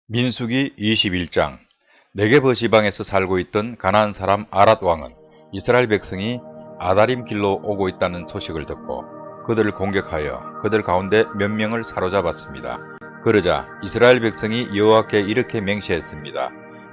민수기 21장. 네게브 지방에서 살고 있던 가나안 사람 아랏 왕은 이스라엘 백성이 아다림 길로 오고 있다는 소식을 듣고 그들을 공격하여 그들 가운데 몇 명을 사로잡았습니다. 그러자 이스라엘 백성이 여호와께 이렇게 맹세했습니다.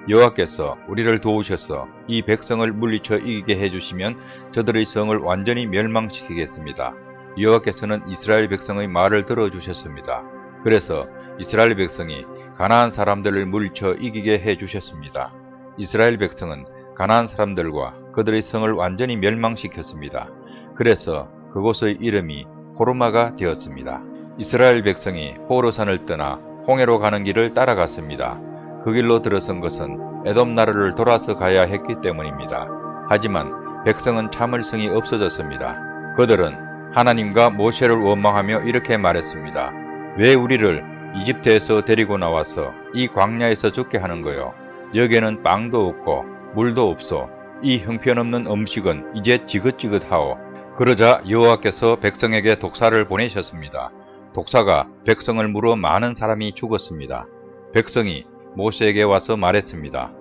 여호와께서 우리를 도우셔서 이 백성을 물리쳐 이기게 해주시면 저들의 성을 완전히 멸망시키겠습니다. 여호와께서는 이스라엘 백성의 말을 들어주셨습니다. 그래서 이스라엘 백성이 가나안 사람들을 물리쳐 이기게 해주셨습니다. 이스라엘 백성은 가나안 사람들과 그들의 성을 완전히 멸망시켰습니다. 그래서 그곳의 이름이 호르마가 되었습니다. 이스라엘 백성이 호르산을 떠나 홍해로 가는 길을 따라갔습니다. 그 길로 들어선 것은 에돔 나라를 돌아서 가야 했기 때문입니다. 하지만 백성은 참을성이 없어졌습니다. 그들은 하나님과 모세를 원망하며 이렇게 말했습니다. 왜 우리를 이집트에서 데리고 나와서 이 광야에서 죽게 하는 거요? 여기에는 빵도 없고 물도 없어. 이 형편없는 음식은 이제 지긋지긋하오. 그러자 여호와께서 백성에게 독사를 보내셨습니다. 독사가 백성을 물어 많은 사람이 죽었습니다. 백성이 모세에게 와서 말했습니다.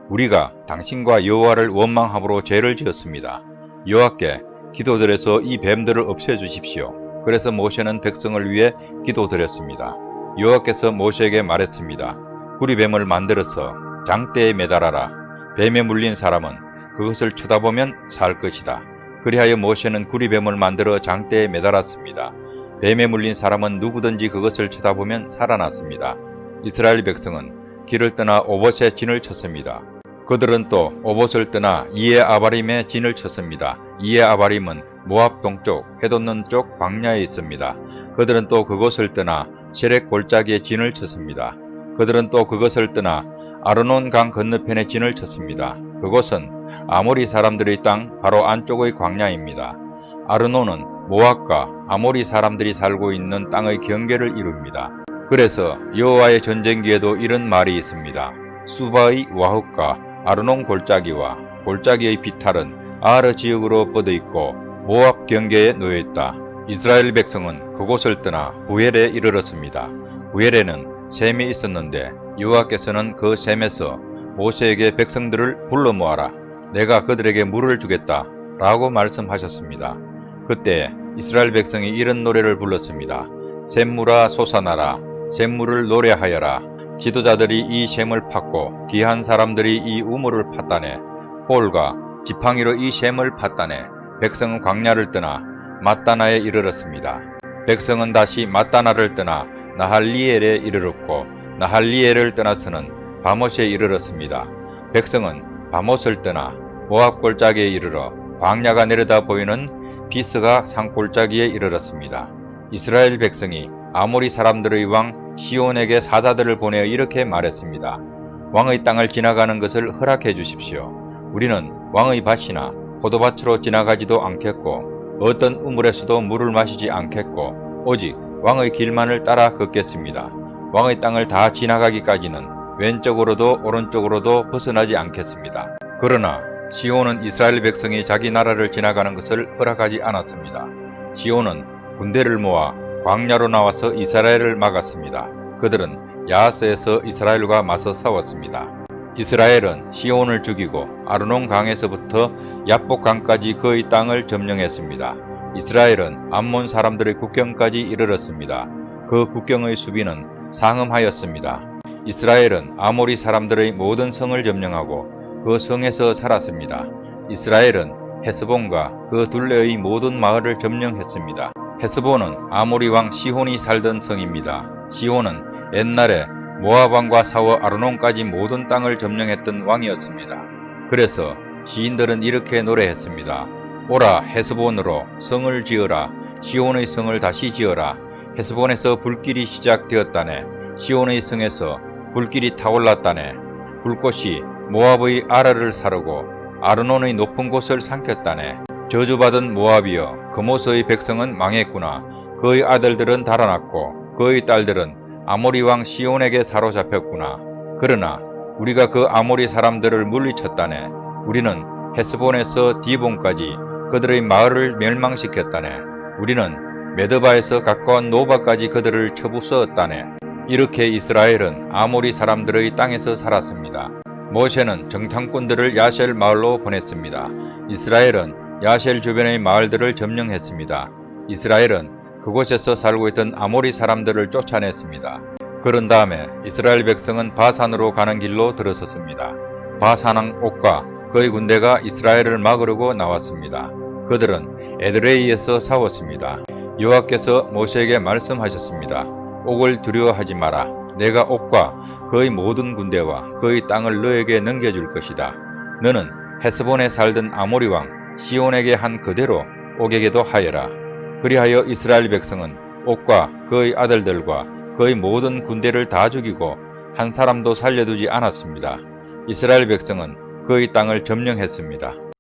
우리가 당신과 여호와를 원망함으로 죄를 지었습니다. 여호와께 기도드려서 이 뱀들을 없애주십시오. 그래서 모세는 백성을 위해 기도드렸습니다. 여호와께서 모세에게 말했습니다. 구리뱀을 만들어서 장대에 매달아라. 뱀에 물린 사람은 그것을 쳐다보면 살 것이다. 그리하여 모세는 구리뱀을 만들어 장대에 매달았습니다. 뱀에 물린 사람은 누구든지 그것을 쳐다보면 살아났습니다. 이스라엘 백성은 길을 떠나 오봇에 진을 쳤습니다. 그들은 또 오봇을 떠나 이에 아바림에 진을 쳤습니다. 이에 아바림은 모압 동쪽 해돋는 쪽 광야에 있습니다. 그들은 또 그곳을 떠나 세렉 골짜기에 진을 쳤습니다. 그들은 또 그것을 떠나 아르논 강 건너편에 진을 쳤습니다. 그곳은 아모리 사람들의 땅 바로 안쪽의 광야입니다. 아르논은 모압과 아모리 사람들이 살고 있는 땅의 경계를 이룹니다. 그래서 여호와의 전쟁기에도 이런 말이 있습니다. 수바의 와흑과 아르논 골짜기와 골짜기의 비탈은 아르 지역으로 뻗어 있고 모압 경계에 놓여 있다. 이스라엘 백성은 그곳을 떠나 부엘에 이르렀습니다. 부엘에는 셈이 있었는데 여호와께서는 그 셈에서 모세에게 백성들을 불러 모아라. 내가 그들에게 물을 주겠다. 라고 말씀하셨습니다. 그때 이스라엘 백성이 이런 노래를 불렀습니다. 샘물아 솟아나라. 샘물을 노래하여라. 지도자들이 이 샘을 팠고 귀한 사람들이 이 우물을 팠다네. 홀과 지팡이로 이 샘을 팠다네. 백성은 광야를 떠나 맛다나에 이르렀습니다. 백성은 다시 맛다나를 떠나 나할리엘에 이르렀고 나할리엘을 떠나서는 바못에 이르렀습니다. 백성은 바못을 떠나 모압 골짜기에 이르러 광야가 내려다 보이는 비스가 산골짜기에 이르렀습니다. 이스라엘 백성이 아모리 사람들의 왕 시온에게 사자들을 보내어 이렇게 말했습니다. 왕의 땅을 지나가는 것을 허락해 주십시오. 우리는 왕의 밭이나 포도밭으로 지나가지도 않겠고 어떤 우물에서도 물을 마시지 않겠고 오직 왕의 길만을 따라 걷겠습니다. 왕의 땅을 다 지나가기까지는 왼쪽으로도 오른쪽으로도 벗어나지 않겠습니다. 그러나 시온은 이스라엘 백성이 자기 나라를 지나가는 것을 허락하지 않았습니다. 시온은 군대를 모아 광야로 나와서 이스라엘을 막았습니다. 그들은 야하스에서 이스라엘과 맞서 싸웠습니다. 이스라엘은 시온을 죽이고 아르논 강에서부터 야복 강까지 그의 땅을 점령했습니다. 이스라엘은 암몬 사람들의 국경까지 이르렀습니다. 그 국경의 수비는 상음하였습니다. 이스라엘은 아모리 사람들의 모든 성을 점령하고 그 성에서 살았습니다. 이스라엘은 헤스본과 그 둘레의 모든 마을을 점령했습니다. 헤스본은 아모리 왕 시혼이 살던 성입니다. 시혼은 옛날에 모압 왕과 싸워 아르논까지 모든 땅을 점령했던 왕이었습니다. 그래서 시인들은 이렇게 노래했습니다. 오라 헤스본으로 성을 지어라. 시온의 성을 다시 지어라. 헤스본에서 불길이 시작되었다네. 시온의 성에서 불길이 타올랐다네. 불꽃이 모압의 아라를 사르고 아르논의 높은 곳을 삼켰다네. 저주받은 모압이여 그모스의 백성은 망했구나. 그의 아들들은 달아났고 그의 딸들은 아모리 왕 시온에게 사로잡혔구나. 그러나 우리가 그 아모리 사람들을 물리쳤다네. 우리는 헤스본에서 디본까지 그들의 마을을 멸망시켰다네. 우리는 메드바에서 가까운 노바까지 그들을 쳐부수었다네. 이렇게 이스라엘은 아모리 사람들의 땅에서 살았습니다. 모세는 정탐꾼들을 야셀 마을로 보냈습니다. 이스라엘은 야셀 주변의 마을들을 점령했습니다. 이스라엘은 그곳에서 살고 있던 아모리 사람들을 쫓아냈습니다. 그런 다음에 이스라엘 백성은 바산으로 가는 길로 들어섰습니다. 바산왕 옥과 그의 군대가 이스라엘을 막으려고 나왔습니다. 그들은 에드레이에서 싸웠습니다. 여호와께서 모세에게 말씀하셨습니다. 옥을 두려워하지 마라. 내가 옥과 그의 모든 군대와 그의 땅을 너에게 넘겨줄 것이다. 너는 헤스본에 살던 아모리 왕 시온에게 한 그대로 옥에게도 하여라. 그리하여 이스라엘 백성은 옥과 그의 아들들과 그의 모든 군대를 다 죽이고 한 사람도 살려두지 않았습니다. 이스라엘 백성은 그의 땅을 점령했습니다.